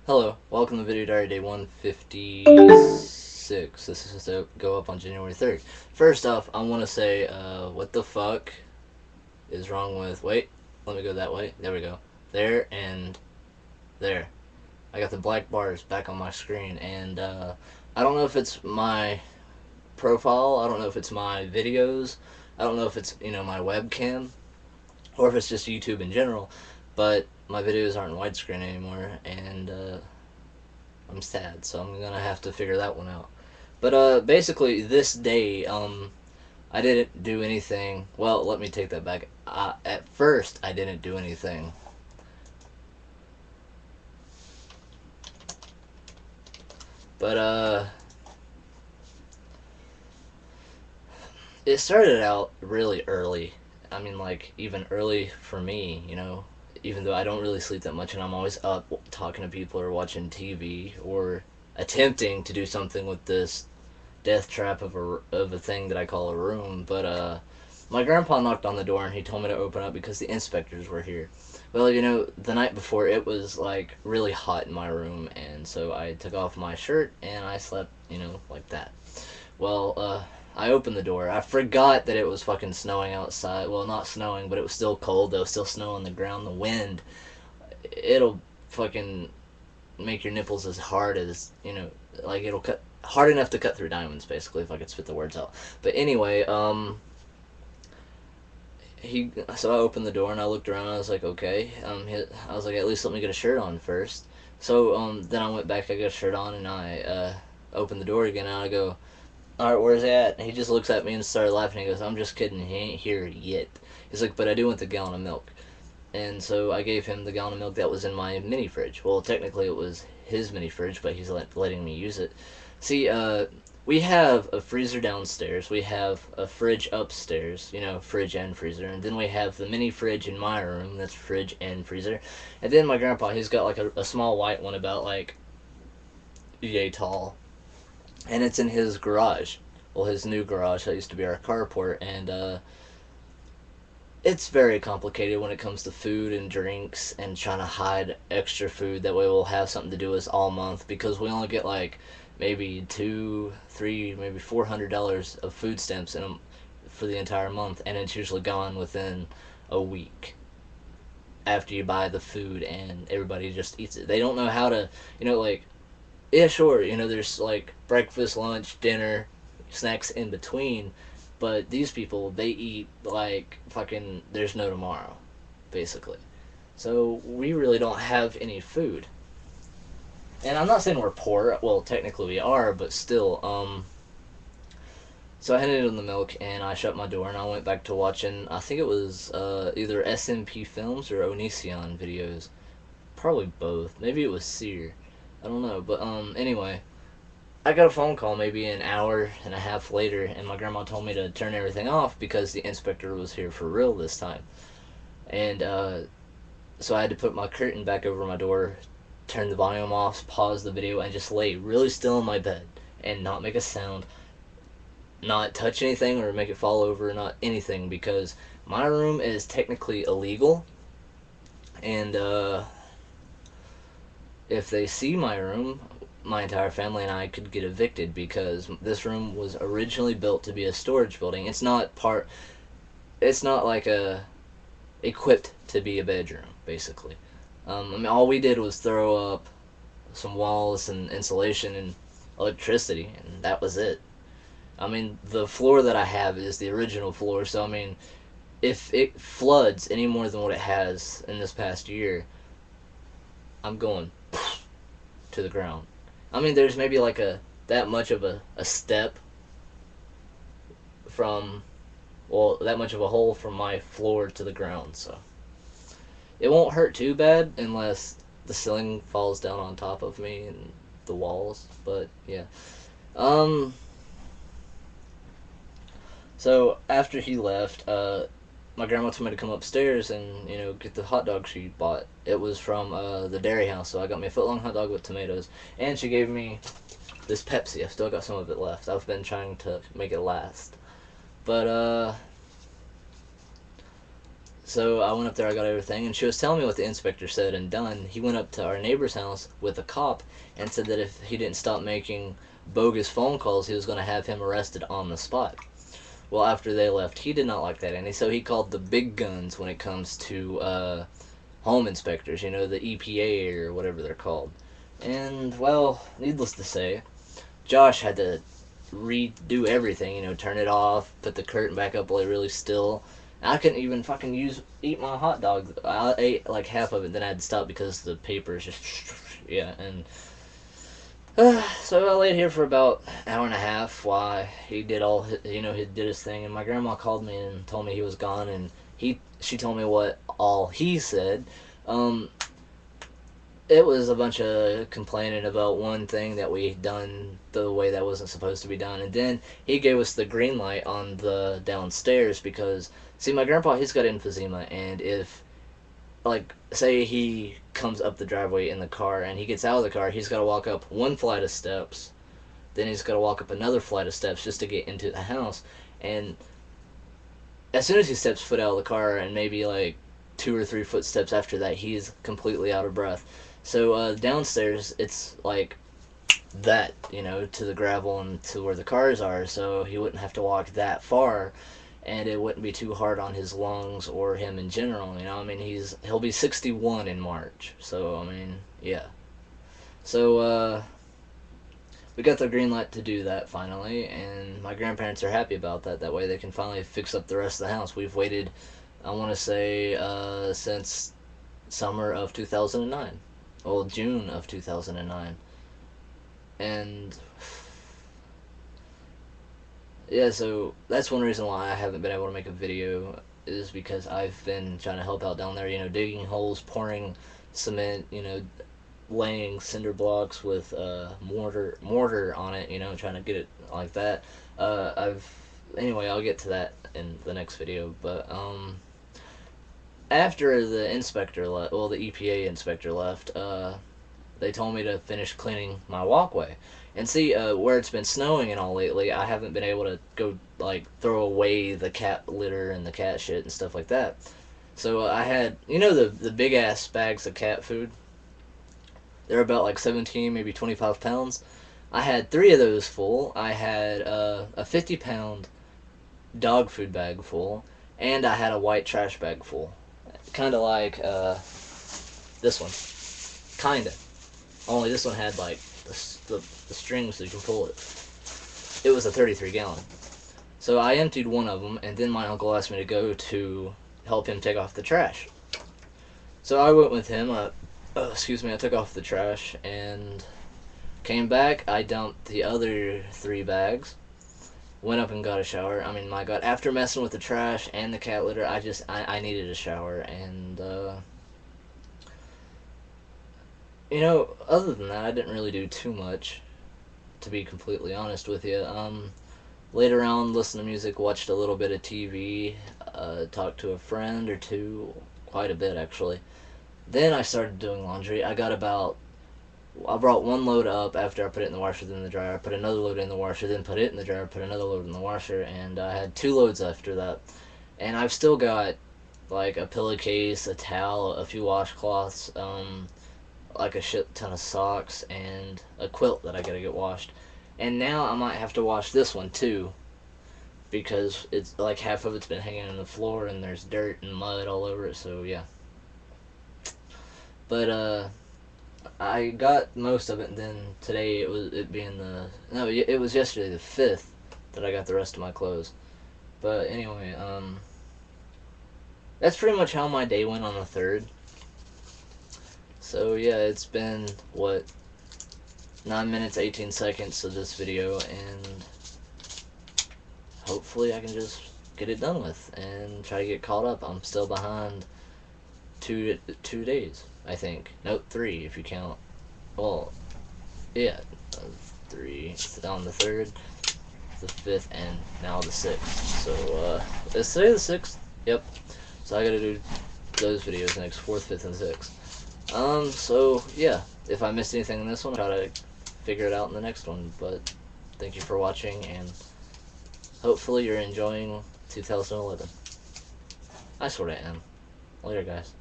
Hello, welcome to Video Diary Day 156. This is to go up on January 3rd. First off, I want to say, what the fuck is wrong with. Wait, let me go that way. There we go. There and there. I got the black bars back on my screen, and I don't know if it's my profile, I don't know if it's my videos, I don't know if it's, my webcam, or if it's just YouTube in general, but my videos aren't widescreen anymore, and I'm sad, so I'm gonna have to figure that one out. But basically, this day, I didn't do anything. Well, let me take that back. At first, I didn't do anything. But it started out really early. I mean, like, even early for me, even though I don't really sleep that much and I'm always up talking to people or watching TV or attempting to do something with this death trap of a thing that I call a room. But my grandpa knocked on the door and he told me to open up because the inspectors were here. Well, the night before it was like really hot in my room, and so I took off my shirt and I slept, like that. Well, I opened the door. I forgot that it was fucking snowing outside. Well, not snowing, but it was still cold. There was still snow on the ground. The wind, it'll fucking make your nipples as hard as, like it'll cut hard enough to cut through diamonds, basically, if I could spit the words out. But anyway, so I opened the door and I looked around and I was like, okay, I was like, at least let me get a shirt on first. So then I went back, I got a shirt on, and I opened the door again, and I go, all right, where's he at? And he just looks at me and started laughing. He goes, I'm just kidding, he ain't here yet. He's like, but I do want the gallon of milk. And so I gave him the gallon of milk that was in my mini fridge. Well, technically it was his mini fridge, but he's letting me use it. See, we have a freezer downstairs. We have a fridge upstairs, fridge and freezer. And then we have the mini fridge in my room. That's fridge and freezer. And then my grandpa, he's got like a small white one about like yay tall. And it's in his garage. Well, his new garage. That used to be our carport. And it's very complicated when it comes to food and drinks and trying to hide extra food. That way we'll have something to do with us all month, because we only get like maybe two, three, maybe $400 of food stamps for the entire month, and it's usually gone within a week after you buy the food and everybody just eats it. They don't know how to, like, yeah, sure, there's like breakfast, lunch, dinner, snacks in between, but these people, they eat like fucking there's no tomorrow, basically. So we really don't have any food. And I'm not saying we're poor. Well, technically we are, but still. So I handed him the milk and I shut my door and I went back to watching. I think it was either SMP Films or Onision videos. Probably both. Maybe it was Sear. I don't know. But anyway, I got a phone call maybe an hour and a half later, and my grandma told me to turn everything off because the inspector was here for real this time. And so I had to put my curtain back over my door, turn the volume off, pause the video, and just lay really still in my bed and not make a sound, not touch anything or make it fall over, not anything, because my room is technically illegal, and if they see my room, my entire family and I could get evicted, because this room was originally built to be a storage building. It's not like equipped to be a bedroom, basically. I mean, all we did was throw up some walls and insulation and electricity, and that was it. I mean, the floor that I have is the original floor, so I mean, if it floods any more than what it has in this past year, I'm going to the ground. I mean, there's maybe like that much of a step from, well, that much of a hole from my floor to the ground, so it won't hurt too bad unless the ceiling falls down on top of me and the walls. But yeah. So after he left, my grandma told me to come upstairs and get the hot dog she bought. It was from the dairy house, so I got me a foot-long hot dog with tomatoes, and she gave me this Pepsi. I've still got some of it left. I've been trying to make it last, but So I went up there, I got everything, and she was telling me what the inspector said and done. He went up to our neighbor's house with a cop and said that if he didn't stop making bogus phone calls, he was going to have him arrested on the spot. Well, after they left, he did not like that, and so he called the big guns when it comes to home inspectors, you know, the EPA or whatever they're called. And, well, needless to say, Josh had to redo everything, you know, turn it off, put the curtain back up while it really still. I couldn't even fucking eat my hot dog. I ate like half of it, then I had to stop because the paper is just yeah. And so I laid here for about an hour and a half while he did all you know, he did his thing. And my grandma called me and told me he was gone, and she told me what all he said. Um, it was a bunch of complaining about one thing that we done the way that wasn't supposed to be done, and then he gave us the green light on the downstairs because, see, my grandpa, he's got emphysema, and if, like, say he comes up the driveway in the car and he gets out of the car, he's got to walk up one flight of steps, then he's got to walk up another flight of steps just to get into the house, and as soon as he steps foot out of the car, and maybe like 2 or 3 footsteps after that, he's completely out of breath. So downstairs, it's like that, you know, to the gravel and to where the cars are, so he wouldn't have to walk that far, and it wouldn't be too hard on his lungs or him in general. You know, I mean, he'll be 61 in March, so I mean, yeah. So we got the green light to do that finally, and my grandparents are happy about that. That way they can finally fix up the rest of the house. We've waited, I want to say, since summer of 2009. Well, June of 2009. And yeah, so that's one reason why I haven't been able to make a video, is because I've been trying to help out down there, you know, digging holes, pouring cement, you know, laying cinder blocks with mortar on it, you know, trying to get it like that. Anyway, I'll get to that in the next video. But after the inspector left, well, the EPA inspector left, they told me to finish cleaning my walkway. And see, where it's been snowing and all lately, I haven't been able to go, like, throw away the cat litter and the cat shit and stuff like that. So I had, you know, the big ass bags of cat food. They're about like 17, maybe 25 pounds. I had 3 of those full. I had a 50-pound dog food bag full, and I had a white trash bag full. Kind of like this one. Kinda. Only this one had like the strings so you can pull it. It was a 33-gallon. So I emptied one of them, and then my uncle asked me to go to help him take off the trash. So I went with him. I took off the trash and came back. I dumped the other 3 bags. Went up and got a shower. I mean, my God, after messing with the trash and the cat litter, I needed a shower. And, you know, other than that, I didn't really do too much, to be completely honest with you. Laid around, listened to music, watched a little bit of TV, talked to a friend or two, quite a bit, actually. Then I started doing laundry. I brought 1 load up after I put it in the washer, then in the dryer. I put another load in the washer, then put it in the dryer, put another load in the washer, and I had 2 loads after that. And I've still got, like, a pillowcase, a towel, a few washcloths, like a shit ton of socks, and a quilt that I gotta get washed. And now I might have to wash this one, too, because it's, like, half of it's been hanging on the floor, and there's dirt and mud all over it, so, yeah. But, I got most of it, and then today it was yesterday the 5th that I got the rest of my clothes. But anyway, that's pretty much how my day went on the 3rd. So yeah, it's been, what, 9 minutes, 18 seconds of this video, and hopefully I can just get it done with and try to get caught up. I'm still behind 2 days, I think. Nope, 3 if you count. Well, yeah, 3 on the 3rd, the 5th, and now the 6th. So, is today the 6th? Yep. So I gotta do those videos next, 4th, 5th, and 6th. So, yeah, if I missed anything in this one, I'll try to figure it out in the next one. But thank you for watching, and hopefully you're enjoying 2011. I sort of am. Later, guys.